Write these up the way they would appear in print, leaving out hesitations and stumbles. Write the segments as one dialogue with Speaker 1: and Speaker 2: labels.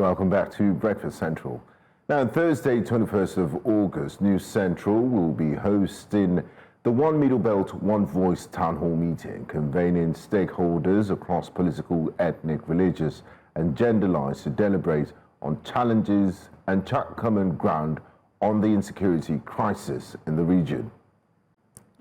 Speaker 1: Welcome back to Breakfast Central. Now, on Thursday, 21st of August, News Central will be hosting the One Middle Belt, One Voice Town Hall meeting, convening stakeholders across political, ethnic, religious and gender lines to deliberate on challenges and chart common ground on the insecurity crisis in the region.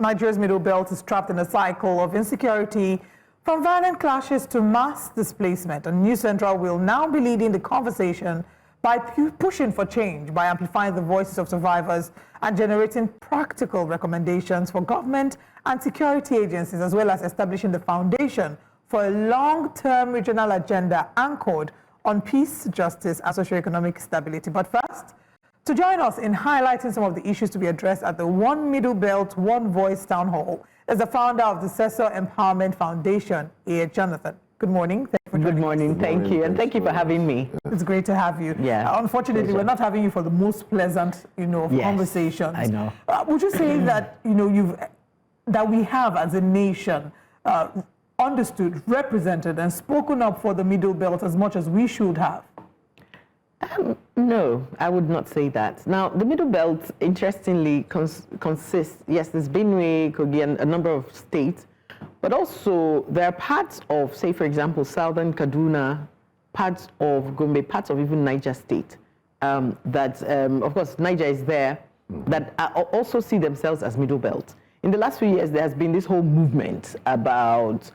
Speaker 2: Nigeria's Middle Belt is trapped in a cycle of insecurity, from violent clashes to mass displacement. And News Central will now be leading the conversation by pushing for change, by amplifying the voices of survivors and generating practical recommendations for government and security agencies, as well as establishing the foundation for a long-term regional agenda anchored on peace, justice, and socio-economic stability. But first, to join us in highlighting some of the issues to be addressed at the One Middle Belt, One Voice Town Hall is the founder of the Sesor Empowerment Foundation, Ier Jonathan. Good morning. Thank you for joining
Speaker 3: Good morning.
Speaker 2: us.
Speaker 3: Thank you. And thank you for having me.
Speaker 2: It's great to have you.
Speaker 3: Yeah.
Speaker 2: Unfortunately,
Speaker 3: Pleasure.
Speaker 2: we're not having you for the most pleasant, of
Speaker 3: Yes,
Speaker 2: conversations.
Speaker 3: I know.
Speaker 2: Would you say that, that we have as a nation understood, represented, and spoken up for the Middle Belt as much as we should have?
Speaker 3: No, I would not say that. Now, the Middle Belt, interestingly, consists, yes, there's Benue, Kogi, and a number of states, but also there are parts of, say, for example, southern Kaduna, parts of Gombe, parts of even Niger State, of course, Niger is there, that also see themselves as Middle Belt. In the last few years, there has been this whole movement about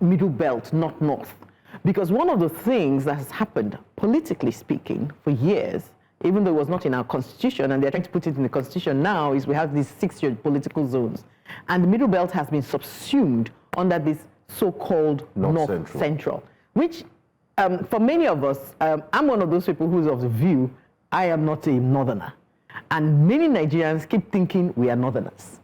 Speaker 3: Middle Belt, not North. Because one of the things that has happened, politically speaking, for years, even though it was not in our constitution, and they're trying to put it in the constitution now, is we have these 6 political zones. And the Middle Belt has been subsumed under this so-called North Central, which for many of us, I'm one of those people who's of the view, I am not a Northerner. And many Nigerians keep thinking we are Northerners.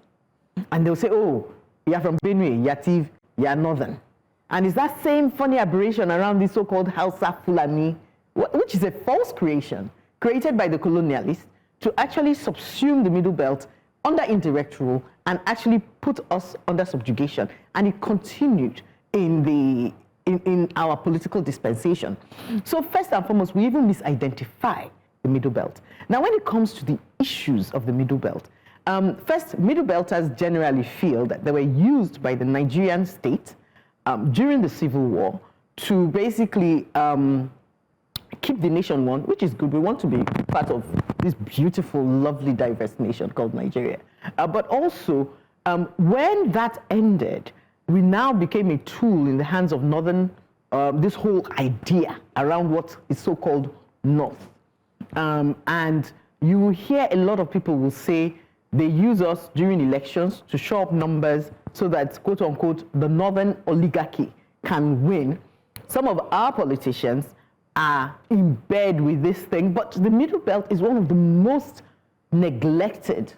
Speaker 3: And they'll say, oh, you're from Benue, Yativ, you're Northern. And it's that same funny aberration around this so-called Hausa Fulani, which is a false creation, created by the colonialists to actually subsume the Middle Belt under indirect rule and actually put us under subjugation. And it continued in our political dispensation. So first and foremost, we even misidentify the Middle Belt. Now, when it comes to the issues of the Middle Belt, first, Middle Belters generally feel that they were used by the Nigerian state during the Civil War to basically keep the nation one, which is good. We want to be part of this beautiful, lovely, diverse nation called Nigeria. But also, when that ended, we now became a tool in the hands of Northern, this whole idea around what is so-called North. And you will hear a lot of people will say they use us during elections to show up numbers so that, quote unquote, the Northern oligarchy can win. Some of our politicians are in bed with this thing, but the Middle Belt is one of the most neglected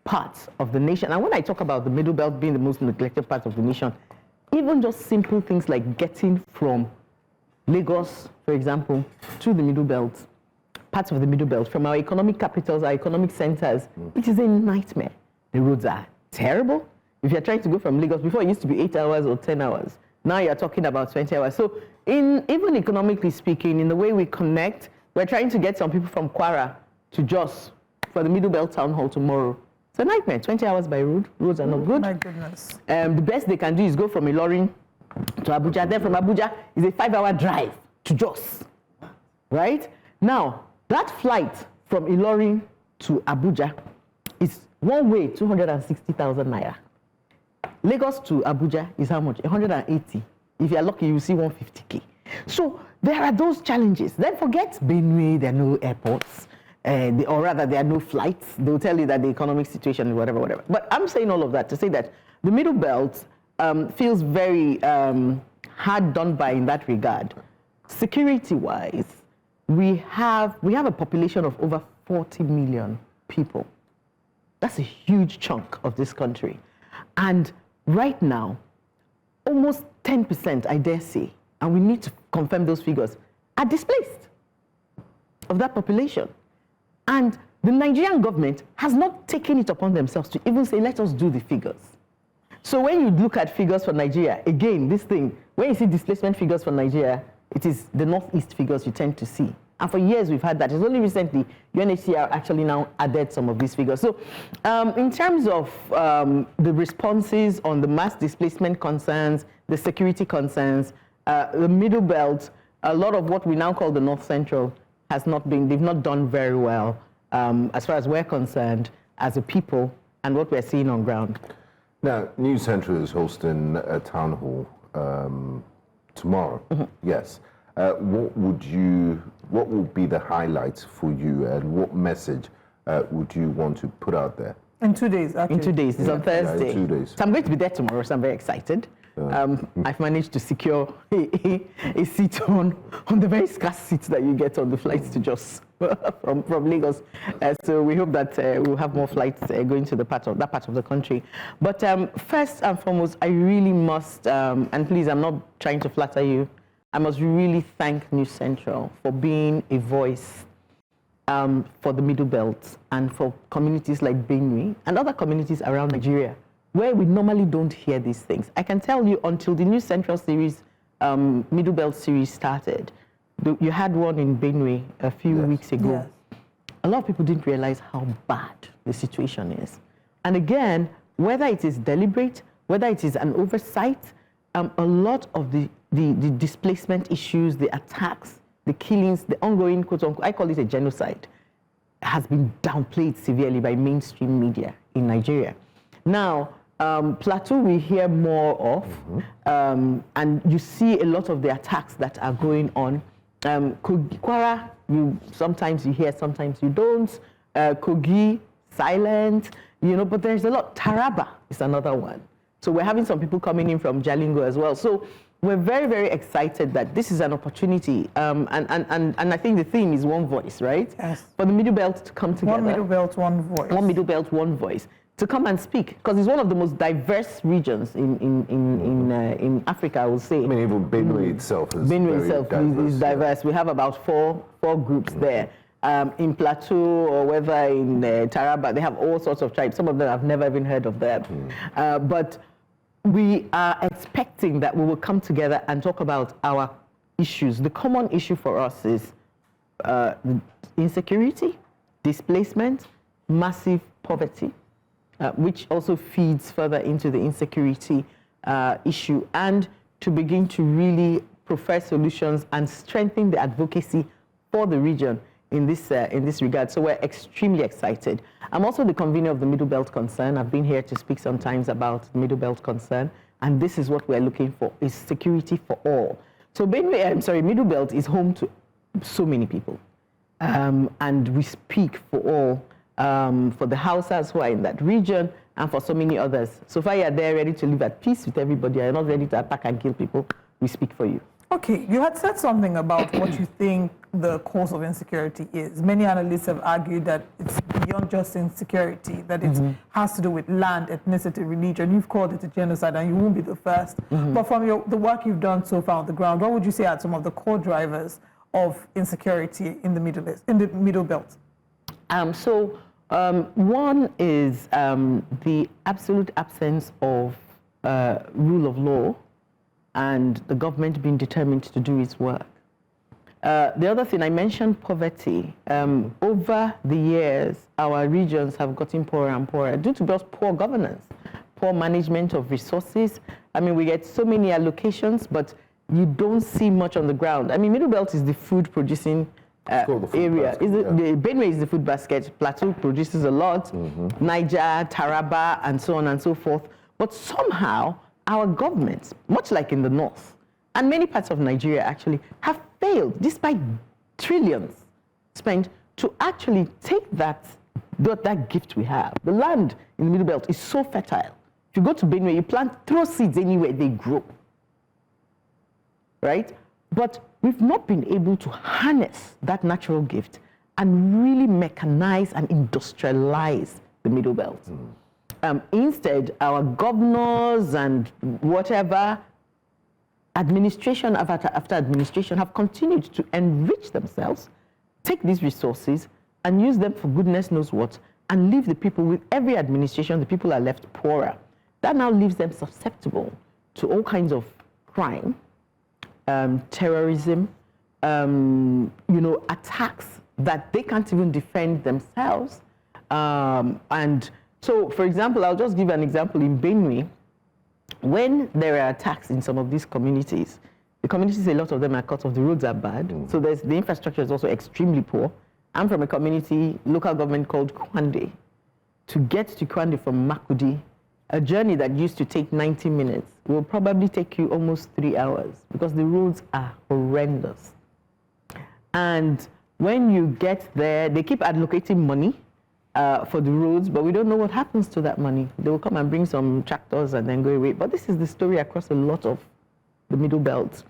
Speaker 3: parts of the nation. And when I talk about the Middle Belt being the most neglected part of the nation, even just simple things like getting from Lagos, for example, to the Middle Belt, parts of the Middle Belt, from our economic capitals, our economic centers, which is a nightmare. The roads are terrible. If you're trying to go from Lagos, before it used to be 8 hours or 10 hours. Now you're talking about 20 hours. So even economically speaking, in the way we connect, we're trying to get some people from Kwara to Jos for the Middle Belt Town Hall tomorrow. It's a nightmare, 20 hours by road. Roads are not good.
Speaker 2: My goodness.
Speaker 3: The best they can do is go from Ilorin to Abuja. Then from Abuja is a 5-hour drive to Jos, right? Now, that flight from Ilorin to Abuja is one way, 260,000 naira. Lagos to Abuja is how much? 180. If you're lucky, you see 150K. So there are those challenges. Then forget Benue, there are no airports, or rather there are no flights. They'll tell you that the economic situation is whatever. But I'm saying all of that to say that the Middle Belt feels very hard done by in that regard. Security-wise, we have a population of over 40 million people. That's a huge chunk of this country. And right now, almost 10%, I dare say, and we need to confirm those figures, are displaced of that population. And the Nigerian government has not taken it upon themselves to even say, let us do the figures. So when you look at figures for Nigeria, again, this thing, when you see displacement figures for Nigeria, it is the Northeast figures you tend to see. And for years we've had that. It's only recently UNHCR actually now added some of these figures. So in terms of the responses on the mass displacement concerns, the security concerns, the Middle Belt, a lot of what we now call the North Central they've not done very well as far as we're concerned as a people and what we're seeing on ground.
Speaker 1: Now, New Central is hosting a town hall tomorrow. Yes. What would be the highlights for you, and what message would you want to put out there?
Speaker 2: In 2 days, actually.
Speaker 3: In 2 days. It's on Thursday.
Speaker 1: Yeah, in 2 days.
Speaker 3: So I'm going to be there tomorrow, so I'm very excited. I've managed to secure a seat on the very scarce seats that you get on the flights to Jos from Lagos. So we hope that we'll have more flights going to that part of the country. But first and foremost, I really must, and please, I'm not trying to flatter you, I must really thank New Central for being a voice for the Middle Belt and for communities like Benue and other communities around Nigeria, where we normally don't hear these things. I can tell you, until the New Central series, Middle Belt series started, you had one in Benue a few weeks ago.
Speaker 2: Yes.
Speaker 3: A lot of people didn't realize how bad the situation is. And again, whether it is deliberate, whether it is an oversight, a lot of the displacement issues, the attacks, the killings, the ongoing, quote unquote, I call it a genocide, has been downplayed severely by mainstream media in Nigeria. Now, Plateau we hear more of, and you see a lot of the attacks that are going on. Kwara, sometimes you hear, sometimes you don't. Kogi, silent, but there's a lot. Taraba is another one. So we're having some people coming in from Jalingo as well. So we're very, very excited that this is an opportunity. And I think the theme is one voice, right?
Speaker 2: Yes.
Speaker 3: For the Middle Belt to come together.
Speaker 2: One Middle Belt, one voice.
Speaker 3: One Middle Belt, one voice. To come and speak, because it's one of the most diverse regions in Africa, I will say.
Speaker 1: I mean, even Benue itself is
Speaker 3: is diverse. We have about four groups there. In Plateau or whether in Taraba, they have all sorts of tribes. Some of them I've never even heard of them. But we are expecting that we will come together and talk about our issues. The common issue for us is insecurity, displacement, massive poverty, which also feeds further into the insecurity issue, and to begin to really profess solutions and strengthen the advocacy for the region in this regard. So we're extremely excited. I'm also the convener of the Middle Belt Concern. I've been here to speak sometimes about the Middle Belt Concern, and this is what we're looking for, is security for all. So Middle Belt is home to so many people, and we speak for all. For the Hausas who are in that region, and for so many others. So far, you're there ready to live at peace with everybody. You're not ready to attack and kill people. We speak for you.
Speaker 2: Okay, you had said something about what you think the cause of insecurity is. Many analysts have argued that it's beyond just insecurity, that it has to do with land, ethnicity, religion. You've called it a genocide, and you won't be the first. But from the work you've done so far on the ground, what would you say are some of the core drivers of insecurity in the Middle Belt?
Speaker 3: One is the absolute absence of rule of law and the government being determined to do its work. The other thing, I mentioned poverty. Over the years, our regions have gotten poorer and poorer due to just poor governance, poor management of resources. I mean, we get so many allocations, but you don't see much on the ground. I mean, Middle Belt is the food producing area. Benue is the food basket. Plateau produces a lot. Niger, Taraba, and so on and so forth. But somehow, our governments, much like in the north, and many parts of Nigeria actually, have failed, despite trillions spent, to actually take that gift we have. The land in the Middle Belt is so fertile. If you go to Benue, you throw seeds anywhere, they grow. Right? But we've not been able to harness that natural gift and really mechanize and industrialize the Middle Belt. Instead, our governors and whatever, administration after administration, have continued to enrich themselves, take these resources and use them for goodness knows what, and leave the people, with every administration, the people are left poorer. That now leaves them susceptible to all kinds of crime, terrorism, attacks that they can't even defend themselves. And so, for example, I'll just give an example in Benue. When there are attacks in some of these communities, the communities, a lot of them are cut off, the roads are bad, so the infrastructure is also extremely poor. I'm from a community, local government called Kwande. To get to Kwande from Makudi, a journey that used to take 90 minutes will probably take you almost 3 hours because the roads are horrendous. And when you get there, they keep allocating money for the roads, but we don't know what happens to that money. They will come and bring some tractors and then go away. But this is the story across a lot of the Middle Belt.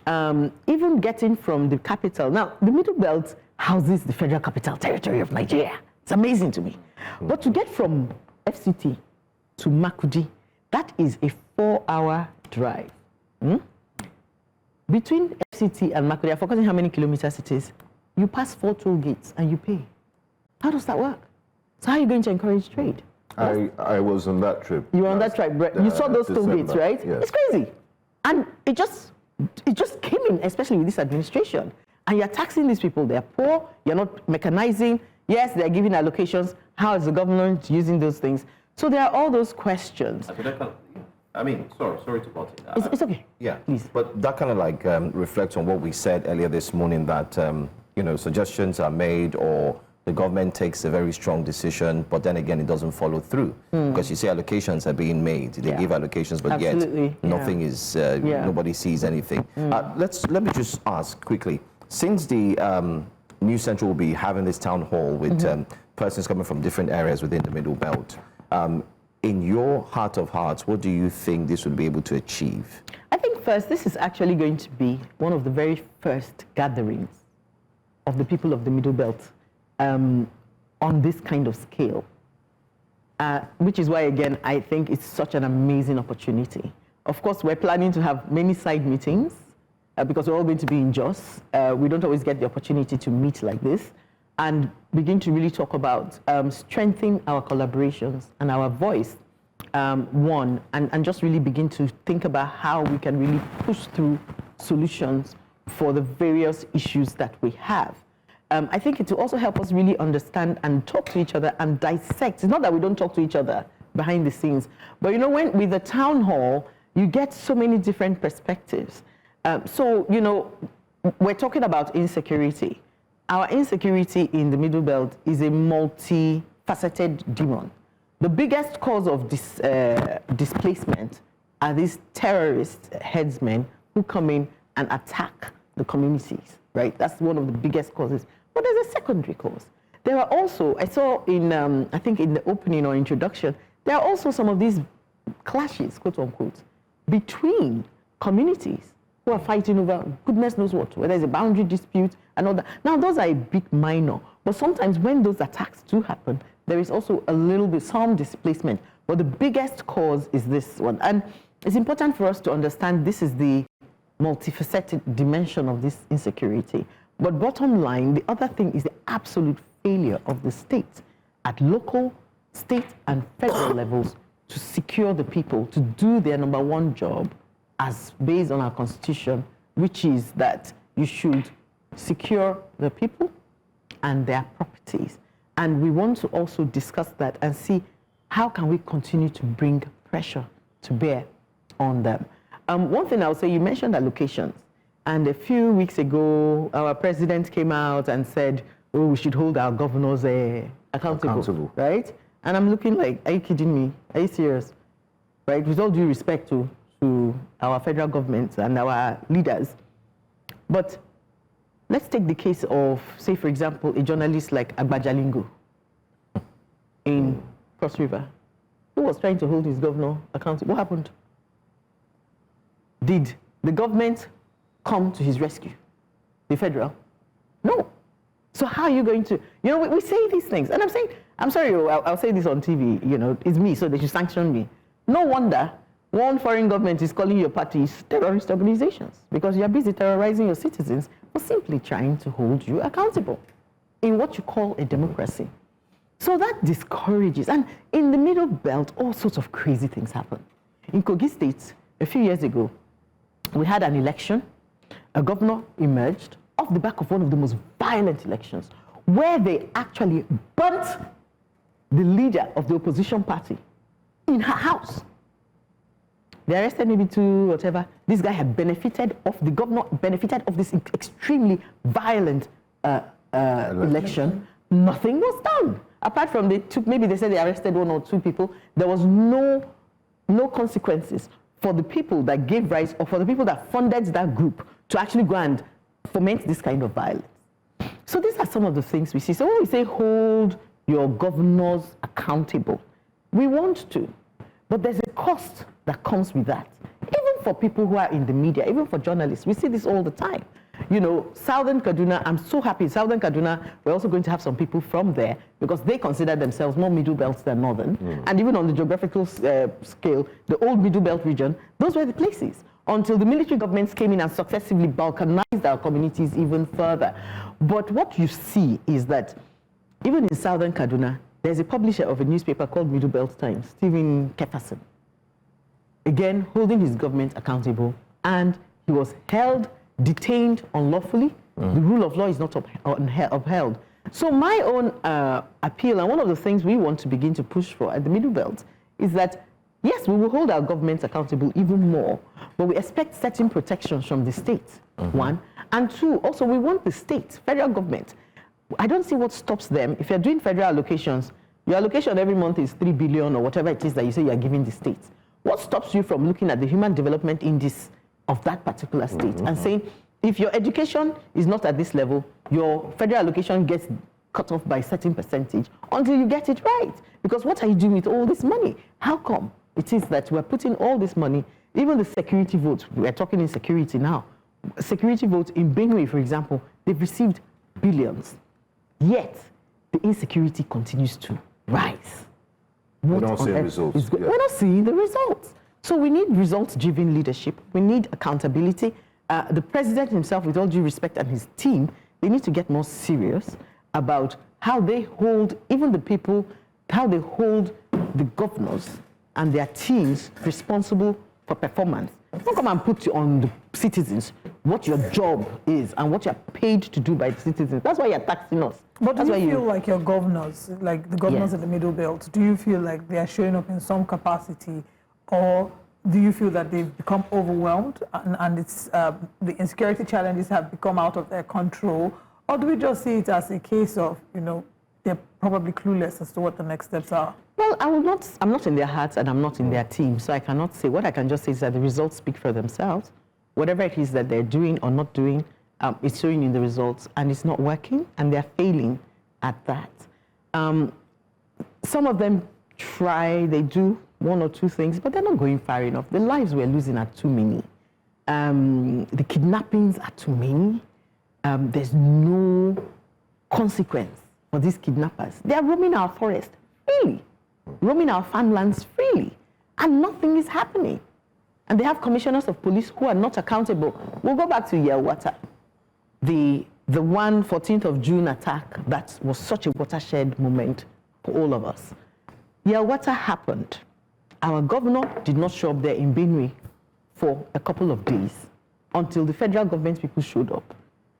Speaker 3: Even getting from the capital. Now, the Middle Belt houses the Federal Capital Territory of Nigeria. It's amazing to me. But to get from FCT to Makudi, that is a 4-hour drive. Between FCT and Makudi, I've forgotten how many kilometers it is. You pass 4 toll gates and you pay. How does that work? So how are you going to encourage trade?
Speaker 1: I was on that trip.
Speaker 3: You were on that trip, right? You saw those toll gates, right?
Speaker 1: Yes.
Speaker 3: It's crazy. And it just came in, especially with this administration. And you're taxing these people. They're poor. You're not mechanizing. Yes, they're giving allocations. How is the government using those things? So there are all those questions.
Speaker 4: I mean, sorry to butt in.
Speaker 3: It's okay.
Speaker 4: Yeah,
Speaker 3: please.
Speaker 4: But that kind of like reflects on what we said earlier this morning, that suggestions are made or the government takes a very strong decision, but then again, it doesn't follow through because you say allocations are being made. They give allocations, but
Speaker 3: Absolutely.
Speaker 4: yet nothing is. Nobody sees anything. Let me just ask quickly. Since the New Central will be having this town hall with persons coming from different areas within the Middle Belt, in your heart of hearts, what do you think this would be able to achieve?
Speaker 3: I think first, this is actually going to be one of the very first gatherings of the people of the Middle Belt on this kind of scale, which is why, again, I think it's such an amazing opportunity. Of course, we're planning to have many side meetings because we're all going to be in Jos. We don't always get the opportunity to meet like this and begin to really talk about strengthening our collaborations and our voice, and just really begin to think about how we can really push through solutions for the various issues that we have. I think it will also help us really understand and talk to each other and dissect. It's not that we don't talk to each other behind the scenes, but when with the town hall, you get so many different perspectives. We're talking about insecurity. Our insecurity in the Middle Belt is a multifaceted demon. The biggest cause of displacement are these terrorist headsmen who come in and attack the communities, right? That's one of the biggest causes. But there's a secondary cause. There are also, I saw in, I think in the opening or introduction, there are also some of these clashes, quote unquote, between communities who are fighting over goodness knows what, whether it's a boundary dispute and all that. Now, those are a bit minor, but sometimes when those attacks do happen, there is also a little bit, some displacement. But the biggest cause is this one. And it's important for us to understand this is the multifaceted dimension of this insecurity. But bottom line, the other thing is the absolute failure of the state at local, state, and federal levels to secure the people, to do their number one job as based on our constitution, which is that you should secure the people and their properties. And we want to also discuss that and see how can we continue to bring pressure to bear on them. One thing I'll say, you mentioned allocations. And a few weeks ago, our president came out and said, oh, we should hold our governors accountable, right? And I'm looking like, are you kidding me? Are you serious? Right? With all due respect to our federal government and our leaders. But let's take the case of, say, for example, a journalist like Agbajalingo in Cross River, who was trying to hold his governor accountable. What happened? Did the government come to his rescue? The federal? No. So how are you going to, we say these things, and I'm saying, I'm sorry, I'll say this on TV, it's me, so they should sanction me. No wonder one foreign government is calling your parties terrorist organizations, because you're busy terrorizing your citizens for simply trying to hold you accountable in what you call a democracy. So that discourages, and in the Middle Belt, all sorts of crazy things happen. In Kogi State, a few years ago, we had an election, a governor emerged off the back of one of the most violent elections, where they actually burnt the leader of the opposition party in her house. They arrested maybe 2, whatever. This guy had benefited of, the governor benefited of this extremely violent election. Nothing was done. Apart from maybe they said they arrested 1 or 2 people, there was no consequences for the people that gave rise or for the people that funded that group to actually go and foment this kind of violence. So these are some of the things we see. So when we say hold your governors accountable, we want to, but there's a cost that comes with that. Even for people who are in the media, even for journalists, we see this all the time. You know, Southern Kaduna, I'm so happy, Southern Kaduna, we're also going to have some people from there because they consider themselves more Middle Belt than Northern. And even on the geographical scale, the old Middle Belt region, those were the places until the military governments came in and successively balkanized our communities even further. But what you see is that even in Southern Kaduna, there's a publisher of a newspaper called Middle Belt Times, Stephen Keferson, again, holding his government accountable, and he was detained unlawfully. The rule of law is not upheld. So my own appeal, and one of the things we want to begin to push for at the Middle Belt, is that, yes, we will hold our governments accountable even more, but we expect certain protections from the state, 1. And 2, also we want the state, federal government. I don't see what stops them. If you're doing federal allocations, your allocation every month is 3 billion or whatever it is that you say you're giving the state. What stops you from looking at the human development index of that particular state and saying, if your education is not at this level, your federal allocation gets cut off by a certain percentage until you get it right? Because what are you doing with all this money? How come it is that we're putting all this money, even the security votes, we're talking insecurity now, security votes in Benue, for example, they've received billions, yet the insecurity continues to rise.
Speaker 1: We're not seeing results.
Speaker 3: We're not seeing the results. So we need results-driven leadership. We need accountability. The president himself, with all due respect, and his team, they need to get more serious about how they hold even the people, how they hold the governors and their teams responsible for performance. Don't come and put on the citizens what your job is and what you're paid to do by the citizens. That's why you're taxing us.
Speaker 2: But do you feel like your governors, like the governors in the Middle Belt, do you feel like they are showing up in some capacity, or do you feel that they've become overwhelmed and it's the insecurity challenges have become out of their control? Or do we just see it as a case of, you know, they're probably clueless as to what the next steps are?
Speaker 3: Well, I'm not in their hearts and I'm not in their team, so I cannot say. What I can just say is that the results speak for themselves. Whatever it is that they're doing or not doing, it's showing in the results, and it's not working, and they're failing at that. Some of them try, they do 1 or 2 things, but they're not going far enough. The lives we're losing are too many. The kidnappings are too many. There's no consequence for these kidnappers. They are roaming our forest freely, roaming our farmlands freely, and nothing is happening. And they have commissioners of police who are not accountable. We'll go back to Yelwata, the 14th of June attack that was such a watershed moment for all of us. Yelwata happened. Our governor did not show up there in Benue for a couple of days until the federal government people showed up.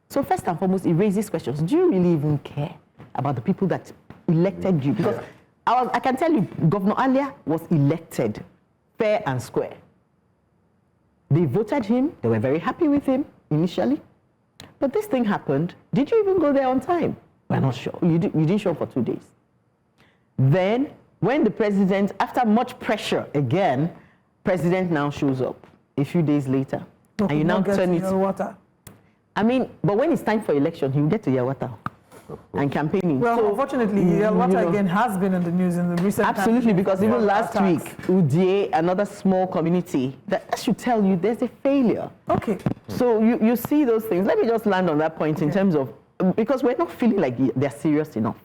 Speaker 3: So first and foremost, it raises questions. Do you really even care about the people that elected you? Because I can tell you, Governor Alia was elected fair and square. They voted him. They were very happy with him initially. But this thing happened. Did you even go there on time? We're not sure. You didn't show up for 2 days. Then, when the president, after much pressure again, president now shows up a few days later. And you now turn it. I mean, but when it's time for election, he will get to Yelwata and campaigning.
Speaker 2: Well, so, unfortunately, Yelwata again has been in the news in the recent times.
Speaker 3: Absolutely, because even last week, Udie, another small community, that should tell you there's a failure.
Speaker 2: Okay.
Speaker 3: So you see those things. Let me just land on that point in terms of, because we're not feeling like they're serious enough.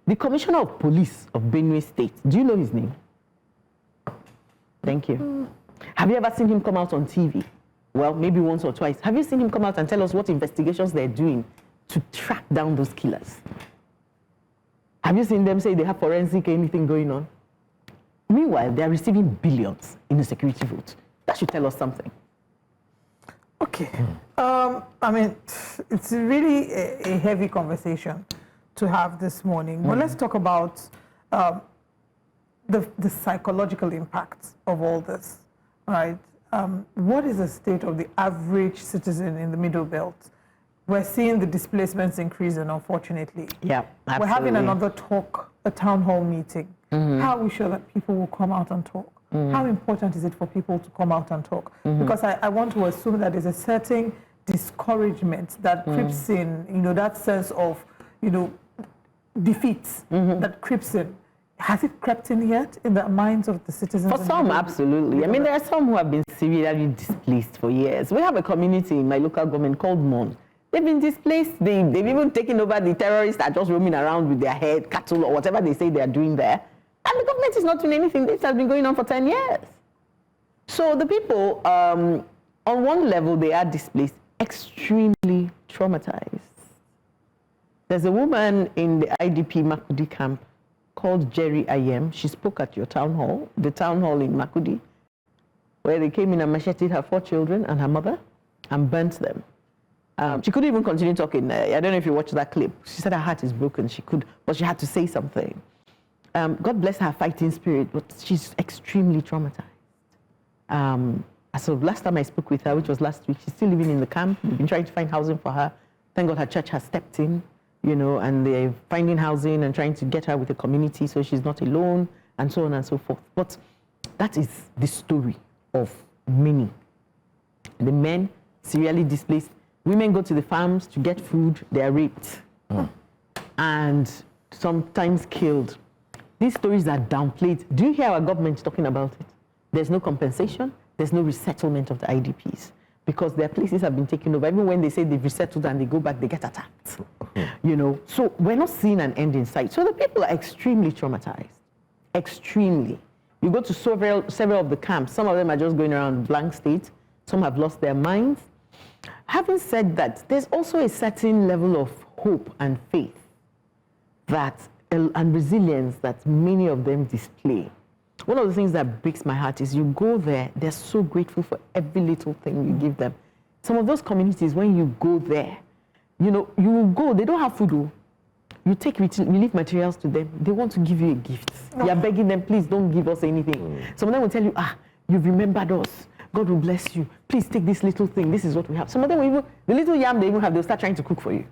Speaker 3: The Commissioner of Police of Benue State, do you know his name? Thank you. Have you ever seen him come out on TV? Well, maybe once or twice. Have you seen him come out and tell us what investigations they're doing to track down those killers? Have you seen them say they have forensic anything going on? Meanwhile, they're receiving billions in the security vote. That should tell us something.
Speaker 2: Okay. I mean, it's really a heavy conversation to have this morning. But let's talk about the psychological impacts of all this, right? What is the state of the average citizen in the Middle Belt? We're seeing the displacements increasing, unfortunately.
Speaker 3: Yeah, absolutely.
Speaker 2: We're having another talk, a town hall meeting. How are we sure that people will come out and talk? How important is it for people to come out and talk? Because I want to assume that there's a certain discouragement that creeps in, that sense of, defeat that creeps in. Has it crept in yet in the minds of the citizens?
Speaker 3: For some, absolutely. I mean, there are some who have been severely displaced for years. We have a community in my local government called Mon. They've been displaced. They've even taken over. The terrorists that are just roaming around with their head, cattle, or whatever they say they are doing there. And the government is not doing anything. This has been going on for 10 years. So the people, on one level, they are displaced, extremely traumatized. There's a woman in the IDP Makudi camp called Jerry Ayem. She spoke at your town hall, the town hall in Makudi, where they came in and macheted her 4 children and her mother and burnt them. She couldn't even continue talking. I don't know if you watched that clip. She said her heart is broken. But she had to say something. God bless her fighting spirit, but she's extremely traumatized. So last time I spoke with her, which was last week, she's still living in the camp. We've been trying to find housing for her. Thank God her church has stepped in, and they're finding housing and trying to get her with the community so she's not alone, and so on and so forth. But that is the story of many. The men, severely displaced. Women go to the farms to get food, they are raped and sometimes killed. These stories are downplayed. Do you hear our government talking about it? There's no compensation, there's no resettlement of the IDPs because their places have been taken over. Even when they say they've resettled and they go back, they get attacked. So we're not seeing an end in sight. So the people are extremely traumatized, extremely. You go to several of the camps, some of them are just going around blank state, some have lost their minds. Having said that, there's also a certain level of hope and faith and resilience that many of them display. One of the things that breaks my heart is you go there, they're so grateful for every little thing you give them. Some of those communities, when you go there, you will go, they don't have food. You take relief materials to them, they want to give you a gift. You're begging them, please don't give us anything. Some of them will tell you, you've remembered us. God will bless you. Please take this little thing. This is what we have. Some of them will even, the little yam they even have, they'll start trying to cook for you.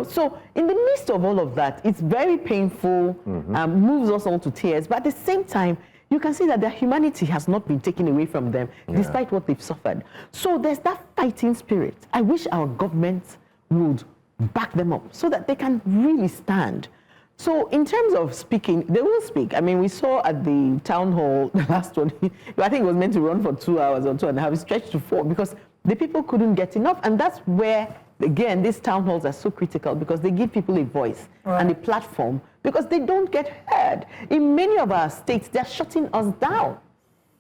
Speaker 3: So in the midst of all of that, it's very painful, moves us all to tears. But at the same time, you can see that their humanity has not been taken away from them, despite what they've suffered. So there's that fighting spirit. I wish our government would back them up so that they can really stand. So in terms of speaking, they will speak. I mean, we saw at the town hall, the last one, I think it was meant to run for 2 hours or 2.5, it stretched to 4 because the people couldn't get enough. And that's where, again, these town halls are so critical because they give people a voice and a platform because they don't get heard. In many of our states, they're shutting us down.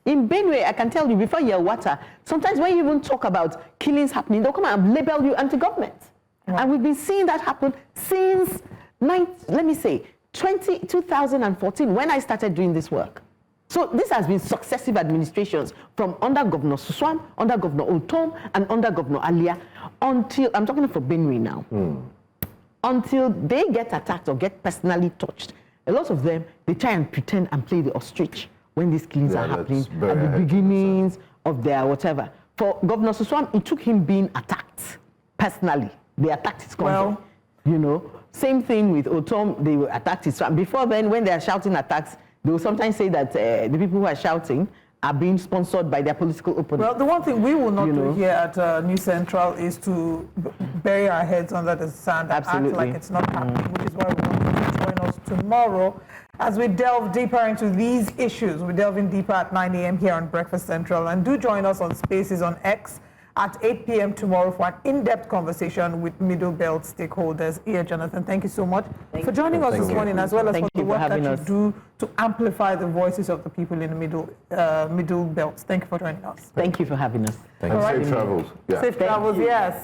Speaker 3: In Benue, I can tell you, before Yelwata, sometimes when you even talk about killings happening, they'll come and label you anti-government. And we've been seeing that happen since 2014, when I started doing this work. So this has been successive administrations from under Governor Suswam, under Governor Otom, and under Governor Alia, until, I'm talking for Benue now, until they get attacked or get personally touched. A lot of them, they try and pretend and play the ostrich when these killings are happening at the beginnings of their whatever. For Governor Suswam, it took him being attacked personally. They attacked his convoy. Same thing with Otom, they attacked his family. Before then, when they are shouting attacks, they will sometimes say that the people who are shouting are being sponsored by their political opponents.
Speaker 2: Well, the one thing we will not do here at New Central is to bury our heads under the sand and act like it's not happening, which is why we want you to join us tomorrow as we delve deeper into these issues. We're delving deeper at 9 a.m. here on Breakfast Central. And do join us on Spaces on X at 8 p.m. tomorrow for an in-depth conversation with Middle Belt stakeholders. Ier Jonathan, thank you so much for joining us this morning, as well as for the work that you do to amplify the voices of the people in the Middle Belt. Thank you for joining us.
Speaker 3: Thank you for having us.
Speaker 1: Safe travels.
Speaker 2: Safe travels, yes.